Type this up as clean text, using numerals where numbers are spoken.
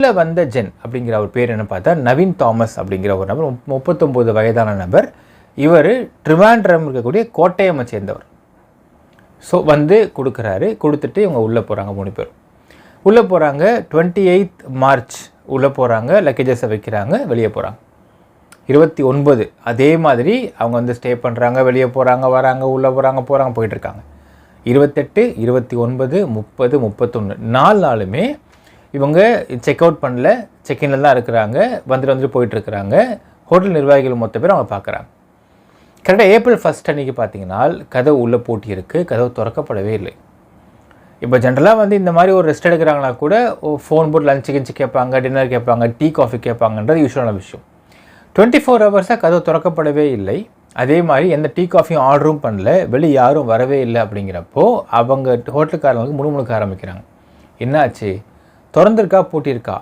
உள்ள வந்த ஜென் அப்படிங்கிற ஒரு பேர் என்ன பார்த்தா நவீன் தாமஸ் அப்படிங்கிற ஒரு நபர், 39 வயதான நபர். இவர் ட்ரிவாண்ட்ரம் இருக்கக்கூடிய கோட்டயமை சேர்ந்தவர். ஸோ வந்து கொடுக்குறாரு. கொடுத்துட்டு இவங்க உள்ளே போகிறாங்க. 3 பேர் உள்ளே போகிறாங்க. 28 மார்ச் உள்ளே போகிறாங்க. லக்கேஜஸை வைக்கிறாங்க, வெளியே போகிறாங்க. 29 அதே மாதிரி அவங்க வந்து ஸ்டே பண்ணுறாங்க, வெளியே போகிறாங்க, வராங்க, உள்ளே போகிறாங்க, போயிட்டுருக்காங்க. 28, 29, 30, 31 4 நாளுமே இவங்க செக் அவுட் பண்ணல, செக்இனில் தான் இருக்கிறாங்க. வந்துட்டு போயிட்டுருக்குறாங்க. ஹோட்டல் நிர்வாகிகள் மொத்த பேர் அவங்க பார்க்குறாங்க. கரெக்டாக ஏப்ரல் 1 அன்றைக்கி பார்த்தீங்கன்னா கதவு உள்ளே பூட்டி இருக்குது. கதவு திறக்கப்படவே இல்லை. இப்போ ஜென்ரலாக வந்து இந்த மாதிரி ஒரு ரெஸ்ட் எடுக்கிறாங்கன்னா கூட ஃபோன் போட்டு லஞ்சு கிஞ்சு கேட்பாங்க, டின்னர் கேட்பாங்க, டீ காஃபி கேட்பாங்கன்றது யூஸ்வலான விஷயம். 24 ஹவர்ஸாக கதவு திறக்கப்படவே இல்லை. அதே மாதிரி எந்த டீ காஃபியும் ஆர்டரும் பண்ணல, வெளியே யாரும் வரவே இல்லை. அப்படிங்கிறப்போ அவங்க ஹோட்டலுக்காரங்களுக்கு முணுமுணுக்க ஆரம்பிக்கிறாங்க. என்னாச்சு, திறந்துருக்கா பூட்டியிருக்கா?